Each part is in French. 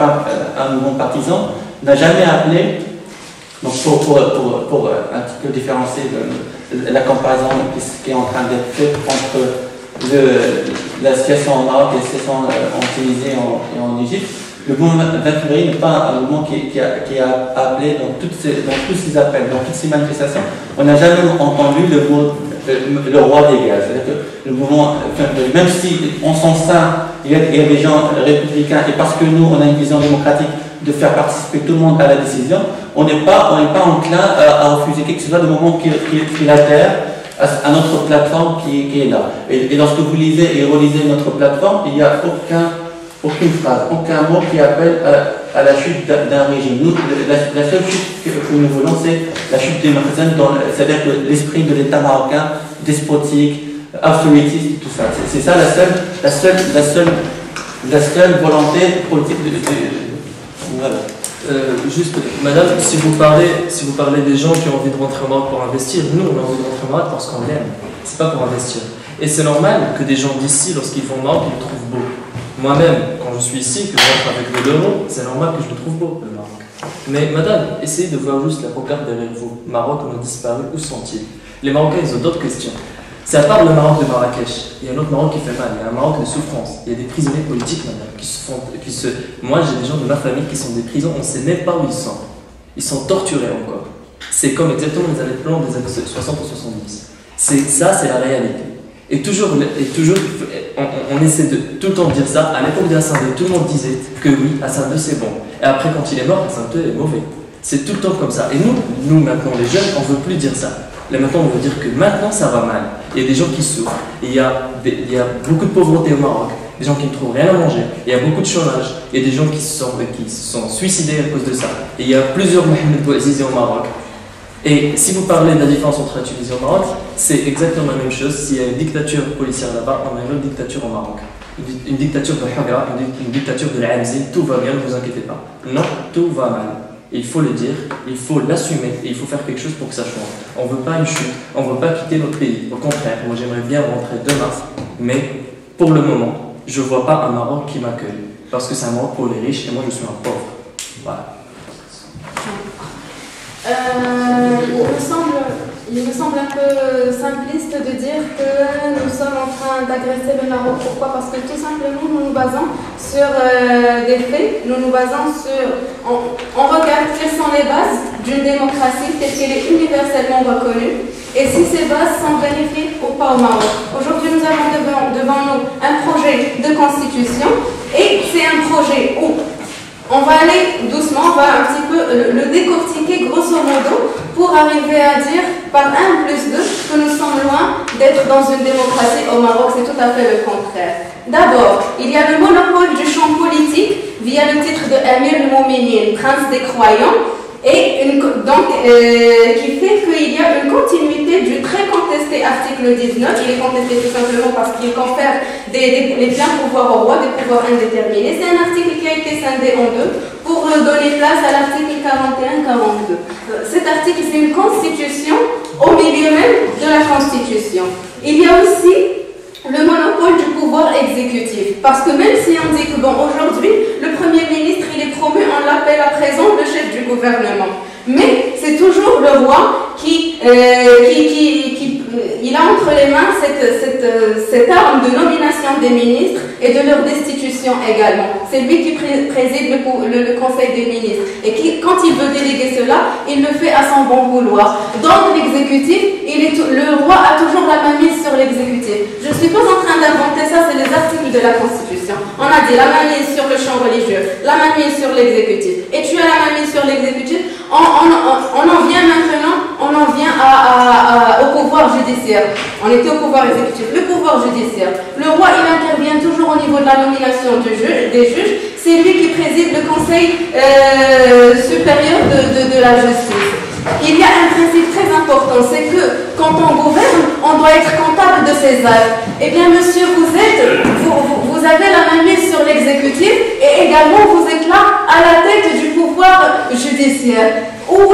un mouvement partisan, n'a jamais appelé, donc pour un petit peu différencier la comparaison qui est en train d'être faite entre la situation au Maroc et la situation en Tunisie et en Égypte, le mouvement 20 février n'est pas un mouvement qui a appelé dans tous ces appels, dans toutes ces manifestations. On n'a jamais entendu le roi des gaz. C'est-à-dire que le mouvement, même si en son sein, il y a des gens républicains, et parce que nous, on a une vision démocratique de faire participer tout le monde à la décision, on n'est pas enclin à refuser quelque chose de moment qui adhère à notre plateforme qui est là. Et lorsque vous lisez et relisez notre plateforme, il n'y a aucune phrase, aucun mot qui appelle à la chute d'un régime. Nous, la seule chute que nous voulons, c'est la chute des Makhzen, c'est-à-dire l'esprit de l'État marocain, despotique, absolutiste, tout ça. C'est ça la seule volonté politique voilà. Juste, madame, si vous parlez des gens qui ont envie de rentrer au Maroc pour investir, nous, on a envie de rentrer au Maroc parce qu'on l'aime. C'est pas pour investir. Et c'est normal que des gens d'ici, lorsqu'ils vont au Maroc, ils le trouvent beau. Moi-même, quand je suis ici, que je rentre avec de l'euro, c'est normal que je le trouve beau, le Maroc. Mais madame, essayez de voir juste la pancarte derrière vous. Maroc, on a disparu, où sont-ils? Les Marocains, ils ont d'autres questions. C'est à part le Maroc de Marrakech, il y a un autre Maroc qui fait mal, il y a un Maroc de souffrance, il y a des prisonniers politiques, madame, Moi, j'ai des gens de ma famille qui sont des prisons, on ne sait même pas où ils sont. Ils sont torturés encore. C'est comme exactement les années de plan des années 60 ou 70. C'est la réalité. Et toujours on essaie de tout le temps de dire ça. À l'époque d'Hassan II, tout le monde disait que oui, Hassan II c'est bon. Et après, quand il est mort, Hassan II est mauvais. C'est tout le temps comme ça. Et nous maintenant, les jeunes, on ne veut plus dire ça. Là maintenant, on veut dire que maintenant, ça va mal. Il y a des gens qui souffrent. Il y a beaucoup de pauvreté au Maroc. Des gens qui ne trouvent rien à manger. Il y a beaucoup de chômage. Il y a des gens qui se sont suicidés à cause de ça. Et il y a plusieurs Mohamed Bouazizi au Maroc. Et si vous parlez de la différence entre la Tunisie et le Maroc, c'est exactement la même chose. S'il y a une dictature policière là-bas, on a une dictature au Maroc. Une dictature de Hagra, une dictature de l'Amzine, tout va bien, ne vous inquiétez pas. Non, tout va mal. Et il faut le dire, il faut l'assumer et il faut faire quelque chose pour que ça change. On ne veut pas une chute, on ne veut pas quitter notre pays. Au contraire, moi j'aimerais bien rentrer demain, mais pour le moment, je ne vois pas un Maroc qui m'accueille. Parce que c'est un Maroc pour les riches et moi je suis un pauvre. Voilà. Il me semble un peu simpliste de dire que nous sommes en train d'agresser le Maroc. Pourquoi? Parce que tout simplement nous nous basons sur des faits, nous nous basons sur... On regarde quelles sont les bases d'une démocratie telle qu'elle est universellement reconnue et si ces bases sont vérifiées ou pas au Maroc. Aujourd'hui nous avons devant nous un projet de constitution et c'est un projet où on va aller doucement, on va un petit peu le décortiquer grosso modo pour arriver à dire par 1 plus 2 que nous sommes loin d'être dans une démocratie. Au Maroc, c'est tout à fait le contraire. D'abord, il y a le monopole du champ politique via le titre de Amir al-Mouminin, prince des croyants, et qui fait qu'il y a une continuité du très contesté article 19. Il est contesté tout simplement parce qu'il confère les pleins pouvoirs au roi, des pouvoirs indéterminés. C'est un article qui a été scindé en deux pour donner place à l'article 41-42. Cet article, c'est une constitution au milieu même de la constitution. Il y a aussi le monopole du pouvoir exécutif. Parce que même si on dit que bon, aujourd'hui, le Premier ministre, il est promu, on l'appelle à présent le chef du gouvernement. Mais c'est toujours le roi qui il a entre les mains cette arme de nomination des ministres et de leur destitution également. C'est lui qui préside le Conseil des ministres. Et quand il veut déléguer cela, il le fait à son bon vouloir. Dans l'exécutif, le roi a toujours la mainmise sur l'exécutif. Je ne suis pas en train d'inventer ça, c'est les articles de la Constitution. On a dit la mainmise sur le champ religieux, la mainmise sur l'exécutif. Et tu as la mainmise sur l'exécutif, on en vient maintenant, au pouvoir judiciaire. On était au pouvoir exécutif, le pouvoir judiciaire. Le roi, il intervient toujours au niveau de la nomination des juges. C'est lui qui préside le Conseil supérieur de la justice. Il y a un principe très important, c'est que quand on gouverne, on doit être comptable de ses actes. Eh bien, monsieur, vous avez la mainmise sur l'exécutif et également vous êtes là à la tête du pouvoir judiciaire. Où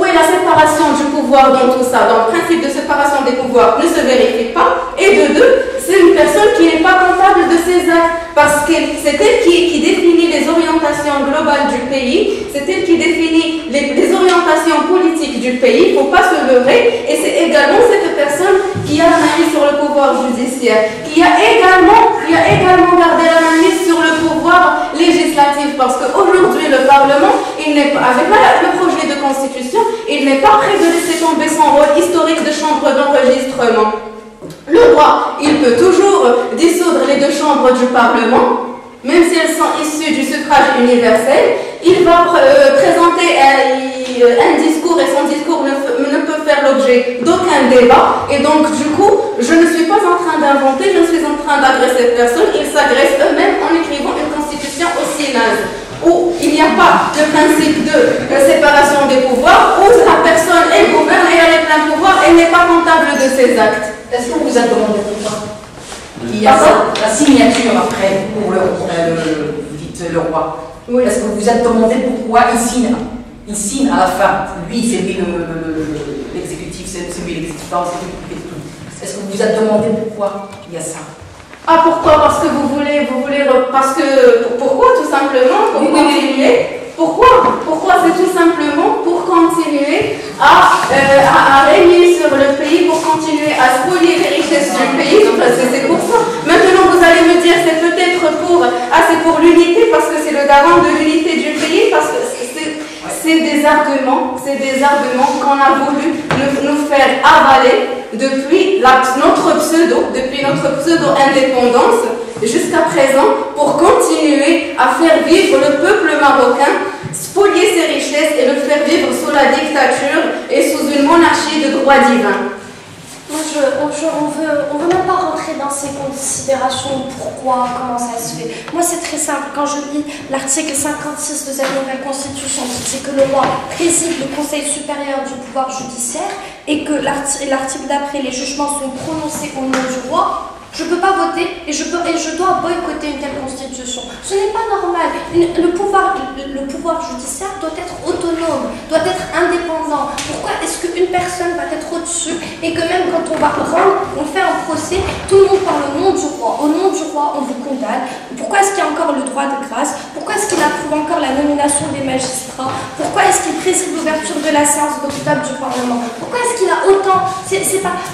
est la séparation du pouvoir dans tout ça? Donc, le principe de séparation des pouvoirs ne se vérifie pas. Et de deux, c'est une personne qui n'est pas comptable de ses actes. Parce que c'est elle qui définit les orientations globales du pays, c'est elle qui définit les orientations politiques du pays, il ne faut pas se leurrer. Et c'est également cette personne qui a la main sur le pouvoir judiciaire, qui a également gardé la main sur le pouvoir législatif. Parce qu'aujourd'hui, le Parlement, il n'est pas, avec le projet de constitution, il n'est pas prêt de laisser tomber son rôle historique de chambre d'enregistrement. Le roi, il peut toujours dissoudre les deux chambres du Parlement, même si elles sont issues du suffrage universel. Il va présenter un discours et son discours ne peut faire l'objet d'aucun débat. Et donc, du coup, je ne suis pas en train d'inventer, je suis en train d'agresser personne. Ils s'agressent eux-mêmes en écrivant une constitution aussi naze, où il n'y a pas de principe de séparation des pouvoirs, où la personne, elle gouverne et elle a les pleins pouvoirs, elle n'est pas comptable de ses actes. Est-ce qu'on vous a demandé pourquoi il y a ça, la signature après pour le roi? Oui. Est-ce que vous vous êtes demandé pourquoi il signe? Il signe à la fin. Lui, c'est lui l'exécutif, c'est lui l'exécutif, c'est lui tout. Est-ce que vous vous êtes demandé pourquoi il y a ça? Ah, pourquoi? Parce que vous voulez, parce que, pourquoi tout simplement? Pour continuer. Pourquoi? C'est tout simplement pour continuer à régner sur le pays, pour continuer à spolier les richesses du pays. C'est pour ça. Maintenant, vous allez me dire, c'est peut-être c'est pour l'unité, parce que c'est le garant de l'unité du pays, parce que c'est des arguments qu'on a voulu nous faire avaler depuis notre pseudo-indépendance jusqu'à présent, pour continuer à faire vivre le peuple marocain, spolier ses richesses et le faire vivre sous la dictature et sous une monarchie de droit divin. Moi, on veut même pas rentrer dans ces considérations, pourquoi, comment ça se fait. Moi, c'est très simple. Quand je lis l'article 56 de cette nouvelle constitution, c'est que le roi préside le Conseil supérieur du pouvoir judiciaire et que l'article d'après, les jugements sont prononcés au nom du roi. Je ne peux pas voter et je dois boycotter une telle constitution. Ce n'est pas normal. Le pouvoir judiciaire doit être autonome, doit être indépendant. Pourquoi est-ce qu'une personne va être au-dessus et que même quand on fait un procès, tout le monde parle au nom du roi. Au nom du roi, on vous condamne. Pourquoi est-ce qu'il y a encore le droit de grâce? Pourquoi est-ce qu'il approuve encore la nomination des magistrats? Pourquoi est-ce qu'il préside l'ouverture de la séance d'octobre du Parlement? Pourquoi est-ce qu'il a autant...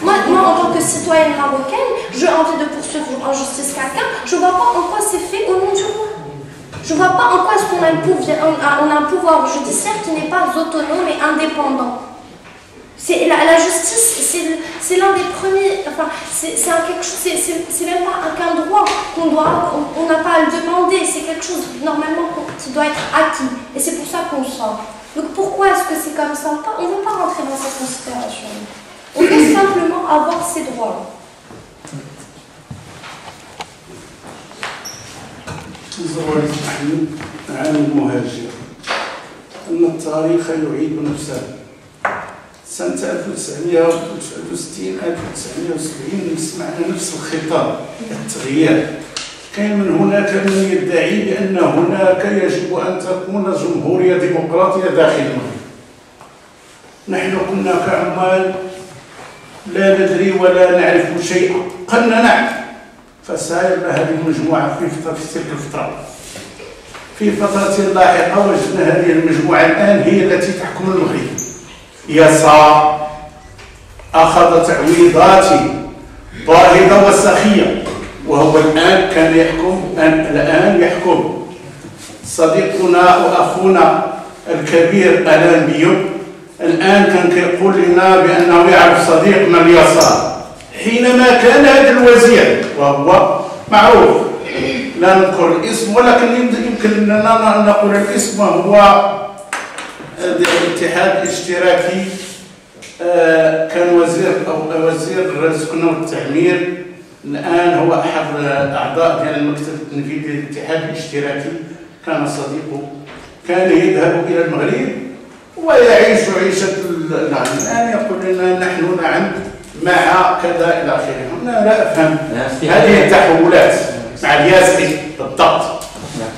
Moi, en tant que citoyenne marocaine, j'ai envie de poursuivre en justice quelqu'un, je ne vois pas en quoi c'est fait au nom du roi. Je ne vois pas en quoi est-ce qu'on a un pouvoir judiciaire qui n'est pas autonome et indépendant. La justice, c'est l'un des premiers, enfin, c'est même pas qu'un droit on n'a pas à le demander, c'est quelque chose normalement qui doit être acquis. Et c'est pour ça qu'on le sort. Donc pourquoi est-ce que c'est comme ça? On ne veut pas rentrer dans cette considération. On veut simplement avoir ces droits. زوال محمود عن المهاجر أن التاريخ يعيد نفسه. سنة 1969 1970 سمعنا نفس الخطاب التغيير. كان من هناك من يدعي بأن هناك يجب أن تكون جمهورية ديمقراطية داخل المغرب. نحن كنا كعمال لا ندري ولا نعرف شيئا، قلنا نعم. فسائر هذه المجموعة في تلك الفترة. في فترة لاحقة وجدنا هذه المجموعة الآن هي التي تحكم المغرب. يسار أخذ تعويضات باهظة وسخية، وهو الآن كان يحكم، الآن يحكم صديقنا وأخونا الكبير ألان بيوم. الآن كان كيقول لنا بأنه يعرف صديقنا اليسار حينما كان هذا الوزير، وهو معروف لا نذكر الاسم ولكن يمكن أننا نقول الاسم، وهو الاتحاد الاشتراكي، كان وزير السكنة والتعمير. الآن هو أحد أعضاء ديال المكتب التنفيذي للاتحاد الاشتراكي، كان صديقه، كان يذهب إلى المغرب ويعيش عيشة الآن يقول لنا نحن نعم مع كذا إلى آخره. أنا لا أفهم هذه التحولات مع ديازلي بالضبط.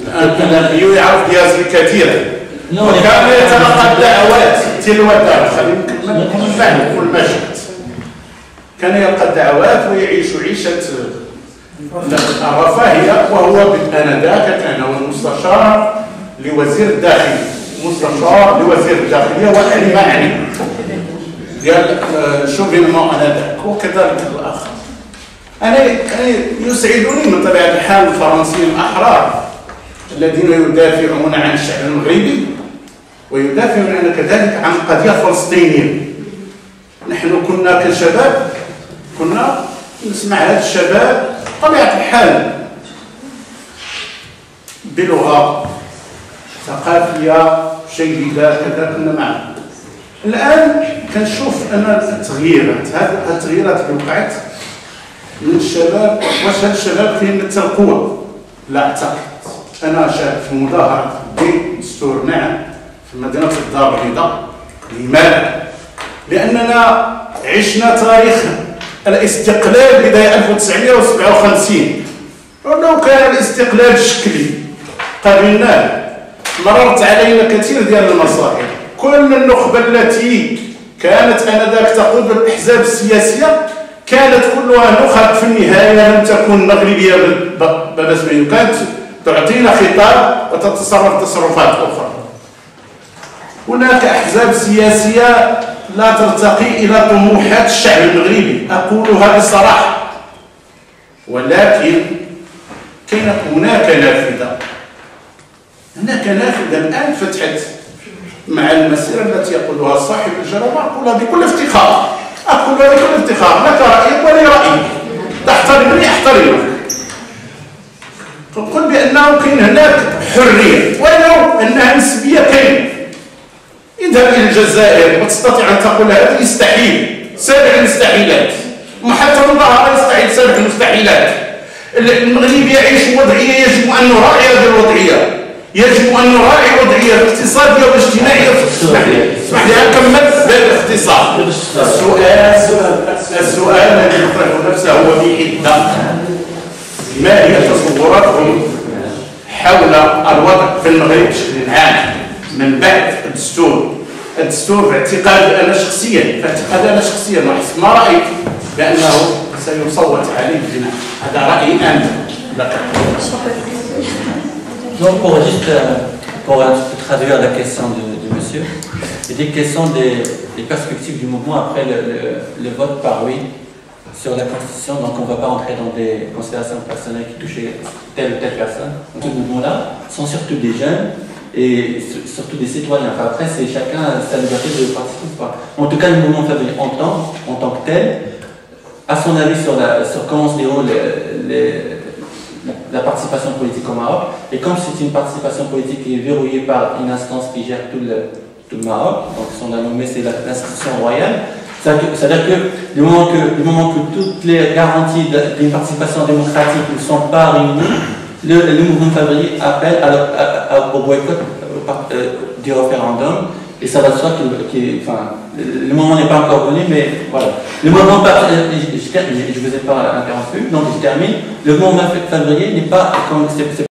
الآن يعرف ديازلي كثيرا، وكان يتلقى الدعوات تلو الدار. خلينا نكمل من بعد كل ما شئت. كان يلقى الدعوات ويعيش عيشة الرفاهية، وهو آنذاك كان هو المستشار لوزير الداخلية، مستشار لوزير الداخلية والمعني ديال شوفينمون آنذاك، وكذلك الآخر. أنا يسعدني من طبيعة الحال الفرنسيين الأحرار الذين يدافعون عن الشعب المغربي ويدافعون كذلك عن القضية الفلسطينية. نحن كنا كشباب كنا نسمع هذا الشباب بطبيعة الحال بلغة ثقافية جيدة كذا، كنا معه. الآن كنشوف أن التغييرات، هذه التغييرات اللي وقعت من الشباب، واش هاد الشباب كيمثل قوة؟ لا أعتقد. أنا شاركت في مظاهرة دستور نعم في مدينة الدار البيضاء. لماذا؟ لأننا عشنا تاريخ الاستقلال بداية 1957، ولو كان الاستقلال شكلي قبلناه مررت علينا كثير ديال المصائب. كل النخبة التي كانت آنذاك تقود الأحزاب السياسية كانت كلها نخب في النهاية لم تكن مغربية بالرسمية، كانت تعطينا خطاب وتتصرف تصرفات أخرى. هناك أحزاب سياسية لا ترتقي إلى طموحات الشعب المغربي، أقولها بصراحة، ولكن هناك نافذة. هناك نافذة الآن فتحت مع المسيرة التي يقودها صاحب الجلالة، أقولها بكل افتخار، أقولها بكل افتخار، لك رأيك ولي رأيي، تحترمني أحترمك. تقول بأنه كاين هناك حرية، ولو أنها نسبية كاين. اذهب إلى الجزائر وتستطيع أن تقول هذا يستحيل، سابع المستحيلات، وحتى الله يستحيل سابع المستحيلات. المغرب يعيش وضعية يجب أن نراعي هذه الوضعية، يجب أن نراعي الوضعية الاقتصادية والاجتماعية. اسمح لي أكمل بالاختصار. السؤال الذي يطرح نفسه هو بحدة: ما هي تصوراتهم حول الوضع في المغرب بشكل عام من بعد الدستور؟ الدستور في اعتقادي أنا شخصيا وحسب ما رأيت بأنه سيصوت عليه الجناح. هذا رأيي أنا. Donc pour traduire la question du monsieur, il dit quelles sont les perspectives du mouvement après le vote par oui sur la Constitution. Donc on ne va pas entrer dans des considérations personnelles qui touchaient telle ou telle personne. Donc, ce mouvement-là sont surtout des jeunes et surtout des citoyens. Enfin, après, c'est chacun sa liberté de participer ou pas. En tout cas, le mouvement Fabrique entend en tant que tel, à son avis sur comment se déroule la participation politique au Maroc. Et comme c'est une participation politique qui est verrouillée par une instance qui gère tout le Maroc, donc son nommé c'est l'institution royale, c'est-à-dire que du moment que toutes les garanties d'une participation démocratique ne sont pas réunies, le mouvement Fabrique appelle au boycott du référendum. Et ça va de soi le moment n'est pas encore venu, mais voilà. Le moment, je ne vous ai pas interrompu, donc je termine. Le mouvement Fabrique n'est pas, comme c'est